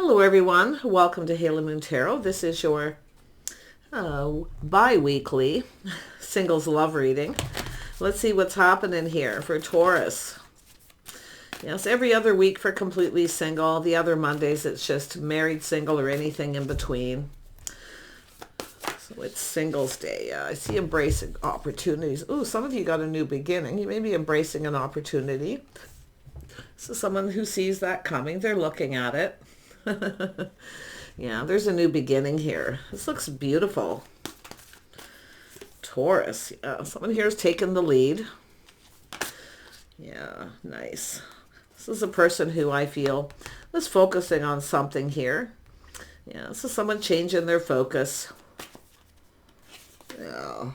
Hello everyone, welcome to Halo Moon Tarot. This is your bi-weekly singles love reading. Let's see what's happening here for Taurus. Yes, every other week for completely single. The other Mondays it's just married, single, or anything in between. So it's Singles Day. I see embracing opportunities. Ooh, some of you got a new beginning. You may be embracing an opportunity. So someone who sees that coming, they're looking at it. Yeah, there's a new beginning here. This looks beautiful. Taurus. Yeah, someone here has taken the lead. Yeah, nice. This is a person who I feel is focusing on something here. Yeah, this is someone changing their focus. Yeah.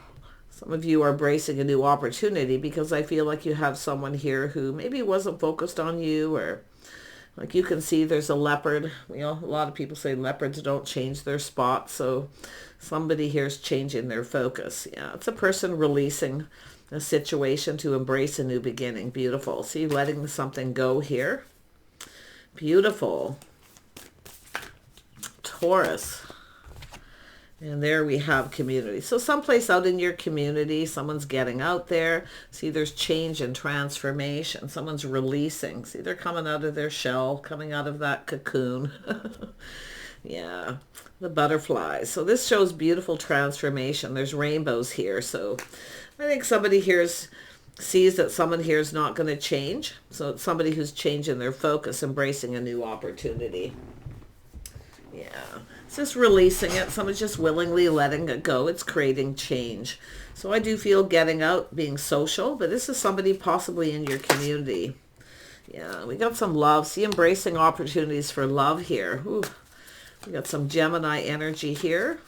Some of you are embracing a new opportunity because I feel like you have someone here who maybe wasn't focused on you, or like you can see there's a leopard. You know, a lot of people say leopards don't change their spots. So somebody here is changing their focus. Yeah, it's a person releasing a situation to embrace a new beginning. Beautiful. See, letting something go here. Beautiful. Taurus. And there we have community. So someplace out in your community, someone's getting out there. See, there's change and transformation. Someone's releasing. See, they're coming out of their shell, coming out of that cocoon. Yeah, the butterflies. So this shows beautiful transformation. There's rainbows here. So I think somebody here sees that someone here is not going to change. So it's somebody who's changing their focus, embracing a new opportunity. Yeah. It's just releasing it. Someone's just willingly letting it go. It's creating change. So I do feel getting out, being social, but this is somebody possibly in your community. Yeah, we got some love. See, embracing opportunities for love here. Ooh, we got some Gemini energy here.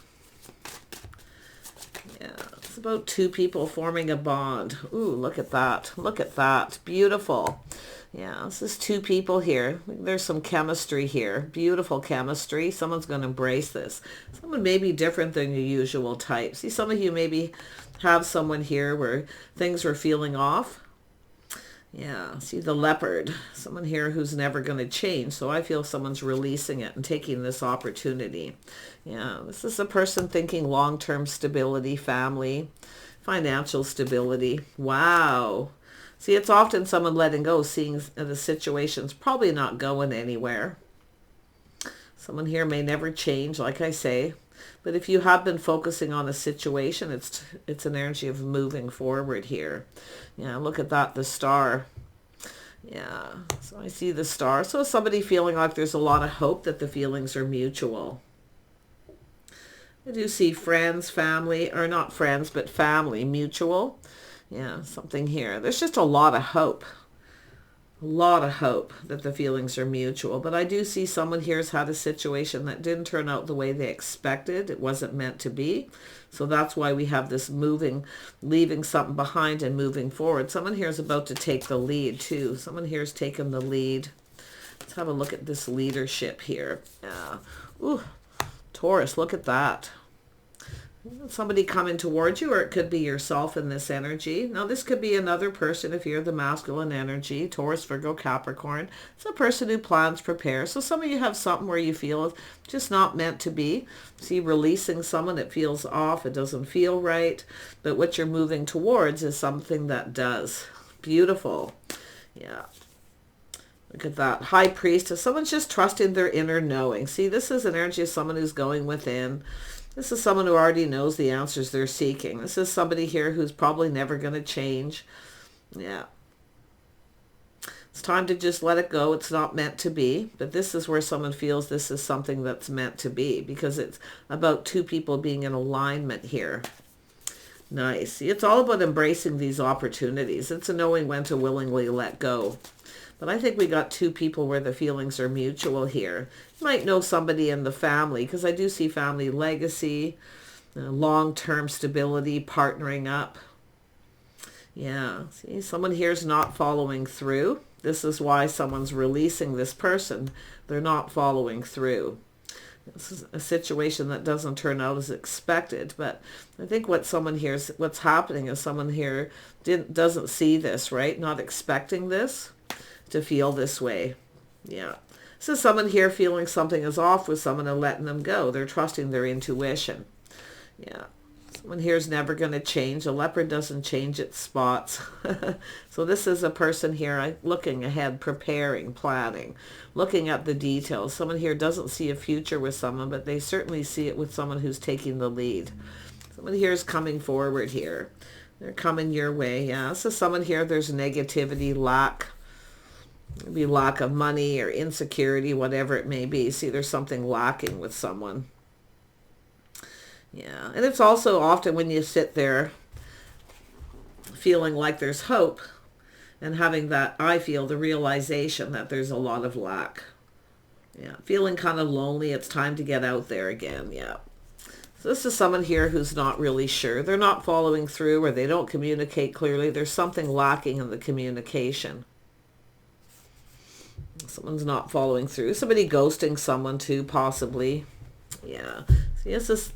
Yeah, it's about two people forming a bond. Ooh, look at that. Look at that. Beautiful. Yeah, this is two people here. There's some chemistry here. Beautiful chemistry. Someone's going to embrace this. Someone may be different than your usual type. See, some of you maybe have someone here where things were feeling off. Yeah, see the leopard. Someone here who's never going to change. So I feel someone's releasing it and taking this opportunity. Yeah, this is a person thinking long-term stability, family, financial stability. Wow. See, it's often someone letting go, seeing the situation's probably not going anywhere. Someone here may never change, like I say. But if you have been focusing on a situation, it's an energy of moving forward here. Yeah, look at that, the star. Yeah, so I see the star. So somebody feeling like there's a lot of hope that the feelings are mutual. I do see friends, family, or not friends, but family, mutual. Yeah, something here. There's just a lot of hope. A lot of hope that the feelings are mutual. But I do see someone here has had a situation that didn't turn out the way they expected. It wasn't meant to be. So that's why we have this moving, leaving something behind and moving forward. Someone here is about to take the lead too. Someone here has taken the lead. Let's have a look at this leadership here. Yeah. Ooh, Taurus, look at that. Somebody coming towards you, or it could be yourself in this energy. Now, this could be another person if you're the masculine energy, Taurus, Virgo, Capricorn. It's a person who plans, prepares. So some of you have something where you feel it's just not meant to be. See, releasing someone, it feels off, it doesn't feel right. But what you're moving towards is something that does. Beautiful. Yeah. Look at that. High Priestess. Someone's just trusting their inner knowing. See, this is an energy of someone who's going within. This is someone who already knows the answers they're seeking. This is somebody here who's probably never going to change. Yeah. It's time to just let it go. It's not meant to be. But this is where someone feels this is something that's meant to be, because it's about two people being in alignment here. Nice. See, it's all about embracing these opportunities. It's a knowing when to willingly let go. But I think we got two people where the feelings are mutual here. You might know somebody in the family, because I do see family legacy, long-term stability, partnering up. Yeah, see, someone here's not following through. This is why someone's releasing this person. They're not following through. This is a situation that doesn't turn out as expected, but I think what's happening is someone here doesn't see this, right? Not expecting this to feel this way. Yeah. This is someone here feeling something is off with someone and letting them go. They're trusting their intuition. Yeah. Someone here is never going to change. A leopard doesn't change its spots. So this is a person here looking ahead, preparing, planning, looking at the details. Someone here doesn't see a future with someone, but they certainly see it with someone who's taking the lead. Someone here is coming forward here. They're coming your way. Yeah. So someone here, there's negativity, lack. Maybe lack of money or insecurity, whatever it may be. See, there's something lacking with someone. Yeah, and it's also often when you sit there feeling like there's hope and having that, I feel, the realization that there's a lot of lack. Yeah, feeling kind of lonely. It's time to get out there again. Yeah. So this is someone here who's not really sure. They're not following through, or they don't communicate clearly. There's something lacking in the communication. Someone's not following through. Somebody ghosting someone too, possibly. Yeah. See, this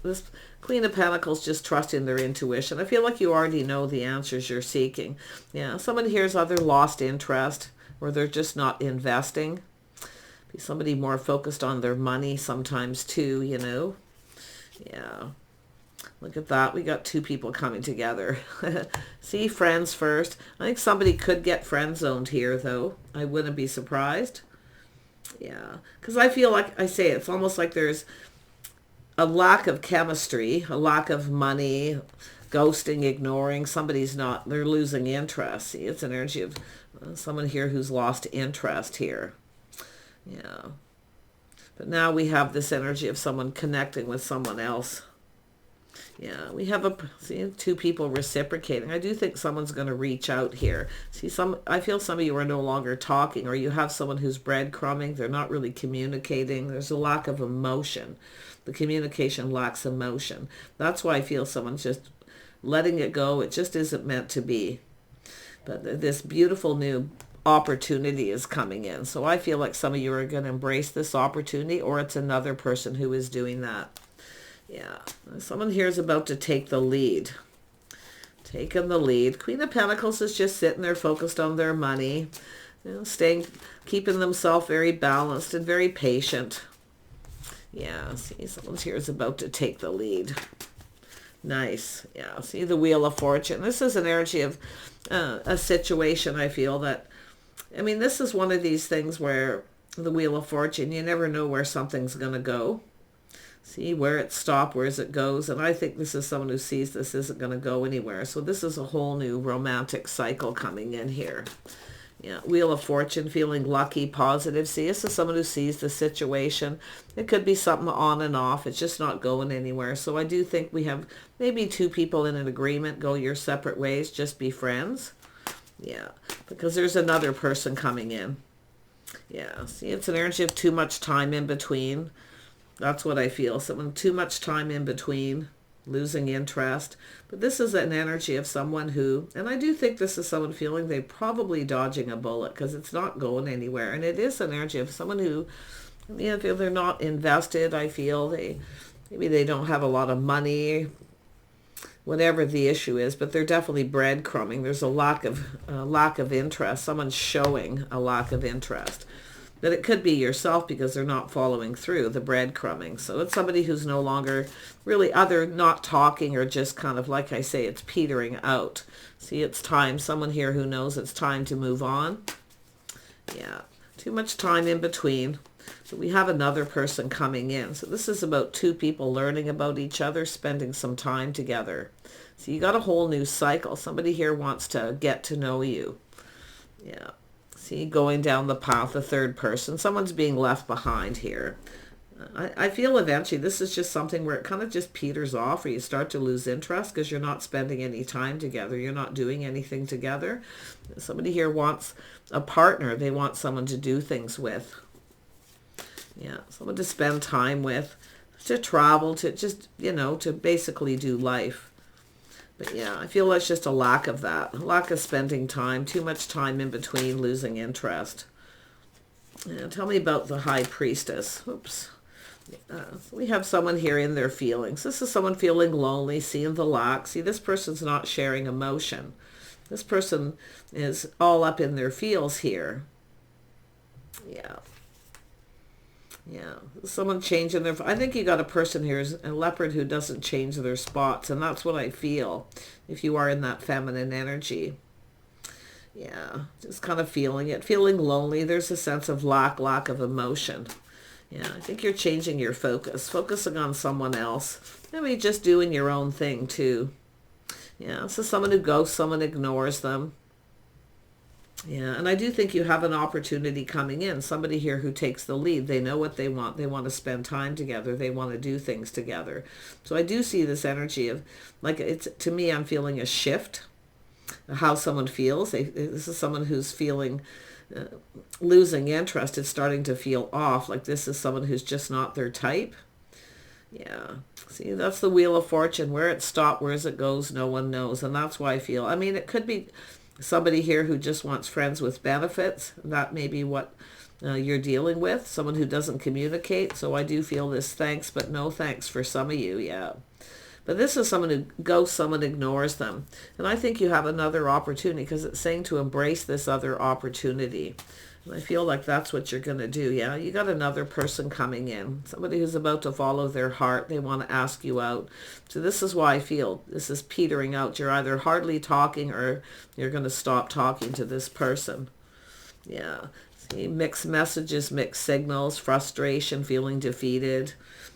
Queen of Pentacles just trusting their intuition. I feel like you already know the answers you're seeking. Yeah. Someone here's either lost interest, or they're just not investing. Be somebody more focused on their money sometimes too, you know. Yeah. Look at that. We got two people coming together. See, friends first. I think somebody could get friend zoned here, though. I wouldn't be surprised. Yeah. Because I feel like, I say, it's almost like there's a lack of chemistry, a lack of money, ghosting, ignoring. Somebody's not, they're losing interest. See, it's an energy of someone here who's lost interest here. Yeah. But now we have this energy of someone connecting with someone else. Yeah, we have two people reciprocating. I do think someone's going to reach out here. See, I feel some of you are no longer talking, or you have someone who's breadcrumbing. They're not really communicating. There's a lack of emotion. The communication lacks emotion. That's why I feel someone's just letting it go. It just isn't meant to be. But this beautiful new opportunity is coming in. So I feel like some of you are going to embrace this opportunity, or it's another person who is doing that. Yeah, someone here is about to take the lead. Taking the lead. Queen of Pentacles is just sitting there focused on their money. You know, keeping themselves very balanced and very patient. Yeah, see, someone here is about to take the lead. Nice. Yeah, see the Wheel of Fortune. This is an energy of a situation, I feel that, I mean, this is one of these things where the Wheel of Fortune, you never know where something's going to go. See where it stops, where it goes. And I think this is someone who sees this isn't going to go anywhere. So this is a whole new romantic cycle coming in here. Yeah, Wheel of Fortune, feeling lucky, positive. See, this is someone who sees the situation. It could be something on and off. It's just not going anywhere. So I do think we have maybe two people in an agreement. Go your separate ways. Just be friends. Yeah, because there's another person coming in. Yeah, see, it's an energy of too much time in between. That's what I feel. Someone too much time in between, losing interest. But this is an energy of someone who, and I do think this is someone feeling they're probably dodging a bullet because it's not going anywhere. And it is an energy of someone who, I feel they're not invested. I feel maybe they don't have a lot of money, whatever the issue is, but they're definitely breadcrumbing. There's a lack of interest. Someone's showing a lack of interest. But it could be yourself because they're not following through, the breadcrumbing. So it's somebody who's no longer really not talking, or just kind of, like I say, it's petering out. See, it's time. Someone here who knows it's time to move on. Yeah, too much time in between. So we have another person coming in. So this is about two people learning about each other, spending some time together. So you got a whole new cycle. Somebody here wants to get to know you. Yeah. See, going down the path, the third person. Someone's being left behind here. I feel eventually this is just something where it kind of just peters off, or you start to lose interest because you're not spending any time together. You're not doing anything together. Somebody here wants a partner. They want someone to do things with. Yeah, someone to spend time with, to travel, to just, to basically do life. But yeah, I feel that's just a lack of that. A lack of spending time, too much time in between, losing interest. Yeah, tell me about the High Priestess. Oops. We have someone here in their feelings. This is someone feeling lonely, seeing the lack. See, this person's not sharing emotion. This person is all up in their feels here. Yeah. Yeah, someone changing their, I think you got a person here, a leopard who doesn't change their spots, and that's what I feel if you are in that feminine energy. Yeah, just kind of feeling it, feeling lonely. There's a sense of lack of emotion. Yeah, I think you're changing your focus, focusing on someone else. Maybe just doing your own thing too. Yeah, so someone who ghosts, someone ignores them. Yeah, and I do think you have an opportunity coming in. Somebody here who takes the lead. They know what they want. They want to spend time together. They want to do things together. So I do see this energy of, like, it's, to me, I'm feeling a shift, how someone feels. This is someone who's feeling losing interest. It's starting to feel off. Like this is someone who's just not their type. Yeah. See, that's the Wheel of Fortune. Where it stops, where it goes, no one knows. And that's why I feel, I mean, it could be somebody here who just wants friends with benefits. That may be what you're dealing with. Someone who doesn't communicate. So I do feel this thanks, but no thanks for some of you. Yeah. But this is someone who ghosts, someone ignores them. And I think you have another opportunity because it's saying to embrace this other opportunity. And I feel like that's what you're going to do. Yeah, you got another person coming in. Somebody who's about to follow their heart. They want to ask you out. So this is why I feel this is petering out. You're either hardly talking or you're going to stop talking to this person. Yeah. See, mixed messages, mixed signals, frustration, feeling defeated.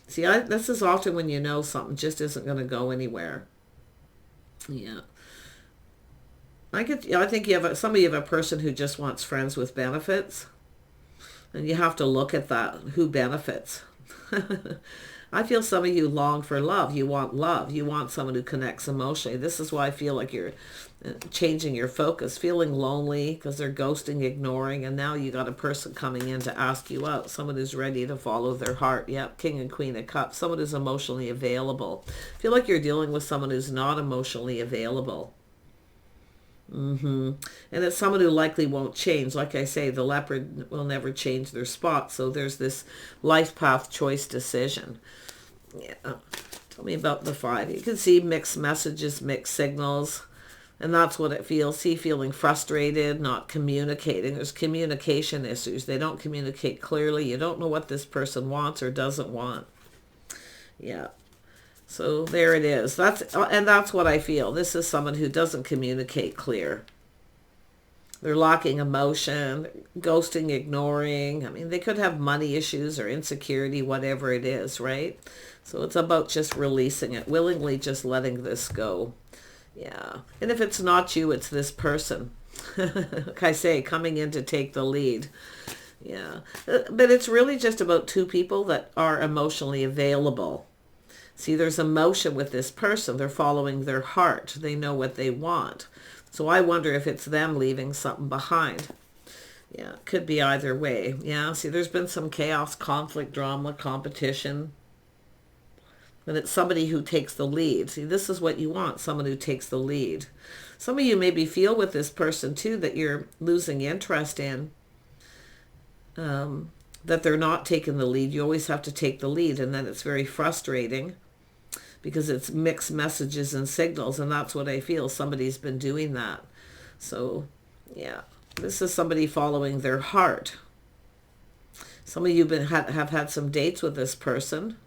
See, this is often when you know something just isn't going to go anywhere. Yeah. I think you have some of you have a person who just wants friends with benefits. And you have to look at that. Who benefits? I feel some of you long for love. You want love. You want someone who connects emotionally. This is why I feel like you're changing your focus, feeling lonely because they're ghosting, ignoring, and now you got a person coming in to ask you out. Someone who's ready to follow their heart. Yep, King and Queen of Cups. Someone who's emotionally available. I feel like you're dealing with someone who's not emotionally available. And it's someone who likely won't change. Like I say, the leopard will never change their spot. So there's this life path choice decision. Yeah. Tell me about the 5. You can see mixed messages, mixed signals. And that's what it feels. See, feeling frustrated, not communicating. There's communication issues. They don't communicate clearly. You don't know what this person wants or doesn't want. Yeah. So there it is. That's what I feel. This is someone who doesn't communicate clear. They're lacking emotion, ghosting, ignoring. I mean, they could have money issues or insecurity, whatever it is, right? So it's about just releasing it, willingly just letting this go. Yeah. And if it's not you, it's this person. Like I say, coming in to take the lead. Yeah. But it's really just about 2 people that are emotionally available. See, there's emotion with this person. They're following their heart. They know what they want. So I wonder if it's them leaving something behind. Yeah, it could be either way. Yeah, see, there's been some chaos, conflict, drama, competition. And it's somebody who takes the lead. See, this is what you want, someone who takes the lead. Some of you maybe feel with this person, too, that you're losing interest in. That they're not taking the lead. You always have to take the lead, and then it's very frustrating because it's mixed messages and signals, and that's what I feel. Somebody's been doing that. So, yeah, this is somebody following their heart. Some of you have had some dates with this person.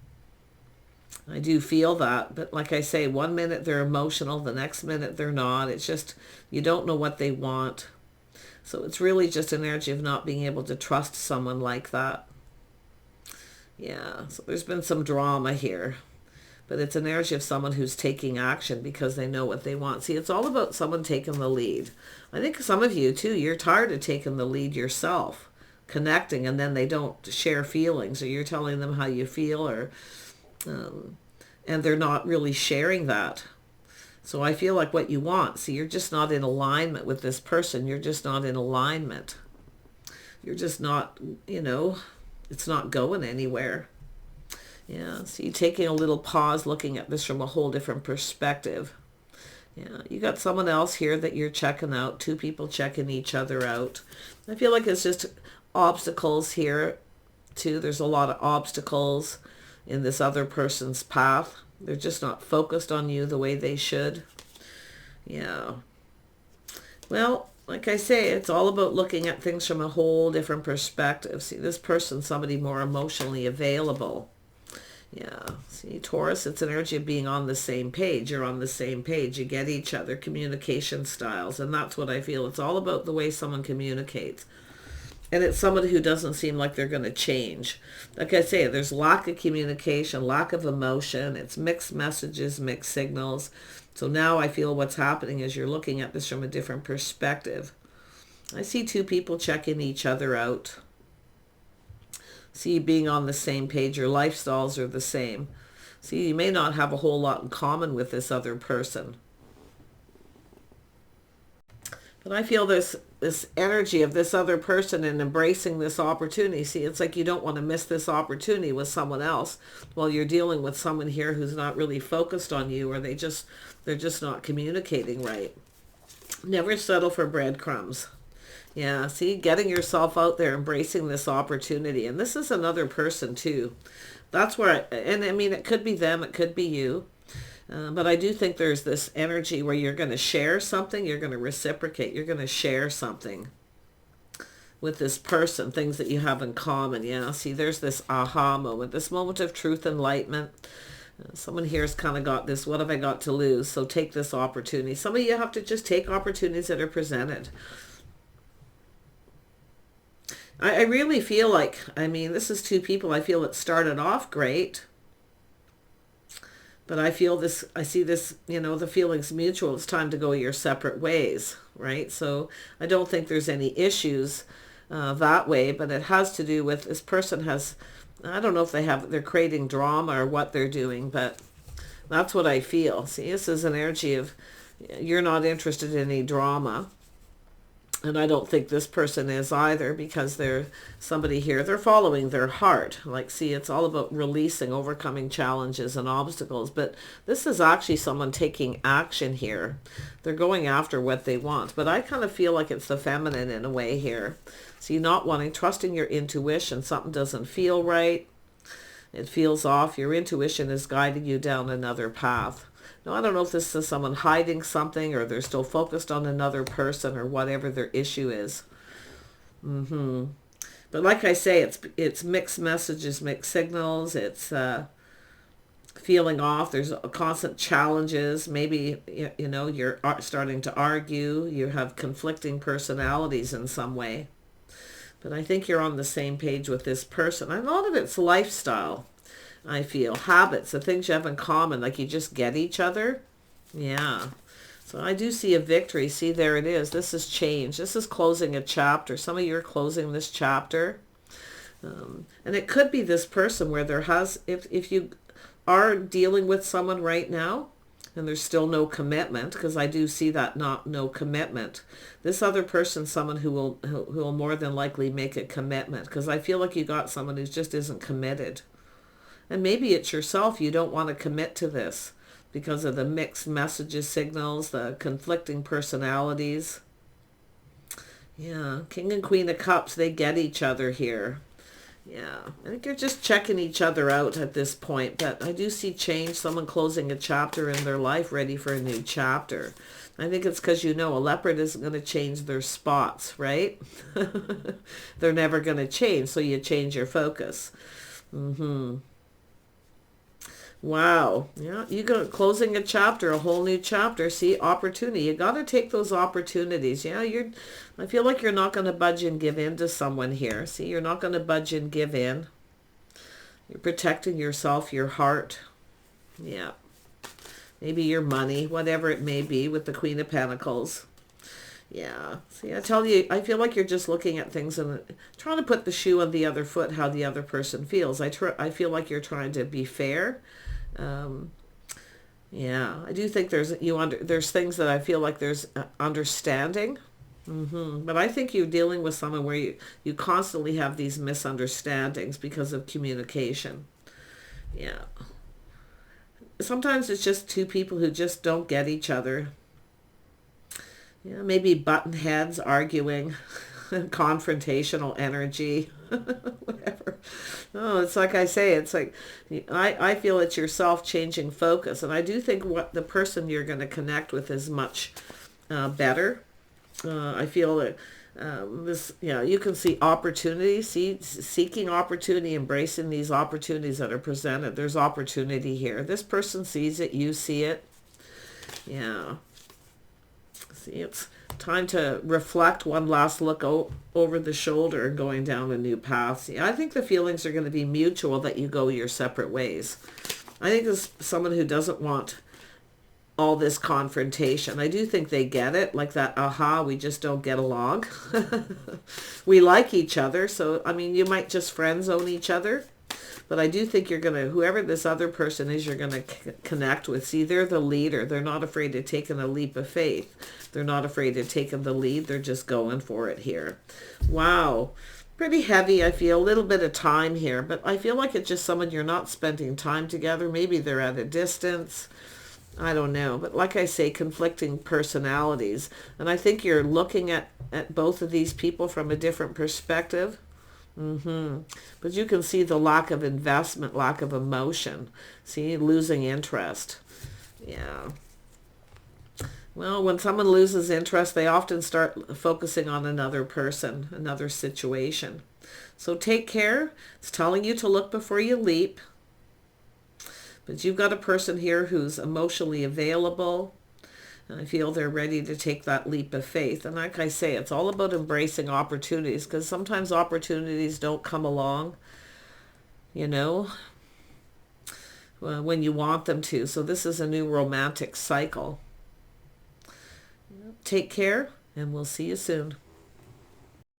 I do feel that, but like I say, 1 minute they're emotional, the next minute they're not. It's just, you don't know what they want. So it's really just an energy of not being able to trust someone like that. Yeah, so there's been some drama here. But it's an energy of someone who's taking action because they know what they want. See, it's all about someone taking the lead. I think some of you, too, you're tired of taking the lead yourself, connecting, and then they don't share feelings, or you're telling them how you feel, or and they're not really sharing that. So I feel like what you want, see, you're just not in alignment with this person. You're just not in alignment. You're just not, it's not going anywhere. Yeah, so you're taking a little pause, looking at this from a whole different perspective. Yeah, you got someone else here that you're checking out. 2 people checking each other out. I feel like it's just obstacles here, too. There's a lot of obstacles in this other person's path. They're just not focused on you the way they should. Yeah. Well, like I say, it's all about looking at things from a whole different perspective. See, this person's somebody more emotionally available. Yeah, see, Taurus, it's an energy of being on the same page. You're on the same page. You get each other, communication styles. And that's what I feel. It's all about the way someone communicates. And it's somebody who doesn't seem like they're going to change. Like I say, there's lack of communication, lack of emotion. It's mixed messages, mixed signals. So now I feel what's happening is you're looking at this from a different perspective. I see two people checking each other out. See you being on the same page. Your lifestyles are the same. See, you may not have a whole lot in common with this other person. But I feel this energy of this other person and embracing this opportunity. See, it's like you don't want to miss this opportunity with someone else while you're dealing with someone here who's not really focused on you, or they're just not communicating right. Never settle for breadcrumbs. Yeah, see, getting yourself out there, embracing this opportunity. And this is another person too. That's where, and I mean, it could be them, it could be you. But I do think there's this energy where you're going to share something, you're going to reciprocate, you're going to share something with this person, things that you have in common. Yeah, see, there's this aha moment, this moment of truth, enlightenment. Someone here has kind of got this, what have I got to lose? So take this opportunity. Some of you have to just take opportunities that are presented. I really feel like, I mean, this is two people. I feel it started off great. But I feel this, I see this, you know, the feeling's mutual. It's time to go your separate ways, right? So I don't think there's any issues that way, but it has to do with this person has, I don't know if they're creating drama or what they're doing, but that's what I feel. See, this is an energy of you're not interested in any drama. And I don't think this person is either, because they're somebody here, they're following their heart. Like, see, it's all about releasing, overcoming challenges and obstacles. But this is actually someone taking action here. They're going after what they want. But I kind of feel like it's the feminine in a way here. See, not wanting, trusting your intuition. Something doesn't feel right. It feels off. Your intuition is guiding you down another path. Now, I don't know if this is someone hiding something, or they're still focused on another person, or whatever their issue is. But like I say, it's mixed messages, mixed signals. It's feeling off. There's constant challenges. Maybe, you know, you're starting to argue. You have conflicting personalities in some way. But I think you're on the same page with this person. A lot of it's lifestyle. I feel habits, the things you have in common, like you just get each other. Yeah. So I do see a victory. See, there it is. This is change. This is closing a chapter. Some of you are closing this chapter. And it could be this person where there has, if you are dealing with someone right now and there's still no commitment, because I do see that no commitment. This other person, someone who will more than likely make a commitment, because I feel like you got someone who just isn't committed. And maybe it's yourself. You don't want to commit to this because of the mixed messages, signals, the conflicting personalities. Yeah, King and Queen of Cups, they get each other here. Yeah, I think you're just checking each other out at this point. But I do see change, someone closing a chapter in their life, ready for a new chapter. I think it's because, you know, a leopard isn't going to change their spots, right? They're never going to change, so you change your focus. Wow. Yeah, you got closing a chapter, a whole new chapter. See, opportunity. You got to take those opportunities. Yeah, I feel like you're not going to budge and give in to someone here. See, you're not going to budge and give in. You're protecting yourself, your heart. Yeah. Maybe your money, whatever it may be, with the Queen of Pentacles. Yeah. See, I tell you, I feel like you're just looking at things and trying to put the shoe on the other foot, how the other person feels. I feel like you're trying to be fair. Yeah, I do think there's things that I feel like there's understanding. But I think you're dealing with someone where you constantly have these misunderstandings because of communication. Yeah. Sometimes it's just two people who just don't get each other. Yeah, maybe button heads, arguing, confrontational energy, whatever. Oh, it's like I say, it's like, I feel it's yourself changing focus. And I do think what the person you're going to connect with is much better. I feel that you can see opportunity, seeking opportunity, embracing these opportunities that are presented. There's opportunity here. This person sees it, you see it. Yeah. See, it's time to reflect, one last look over the shoulder and going down a new path. See, I think the feelings are going to be mutual that you go your separate ways. I think there's someone who doesn't want all this confrontation. I do think they get it, like that, aha, we just don't get along. We like each other, so, I mean, you might just friend zone each other, but I do think you're going to, whoever this other person is, you're going to connect with. See, they're the leader. They're not afraid of taking a leap of faith. They're not afraid of taking the lead. They're just going for it here. Wow. Pretty heavy, I feel. A little bit of time here, but I feel like it's just someone you're not spending time together. Maybe they're at a distance. I don't know. But like I say, conflicting personalities. And I think you're looking at both of these people from a different perspective. But you can see the lack of investment, lack of emotion. See, losing interest. Yeah. Well, when someone loses interest, they often start focusing on another person, another situation. So take care. It's telling you to look before you leap. But you've got a person here who's emotionally available. And I feel they're ready to take that leap of faith. And like I say, it's all about embracing opportunities, because sometimes opportunities don't come along, when you want them to. So this is a new romantic cycle. Take care, and we'll see you soon.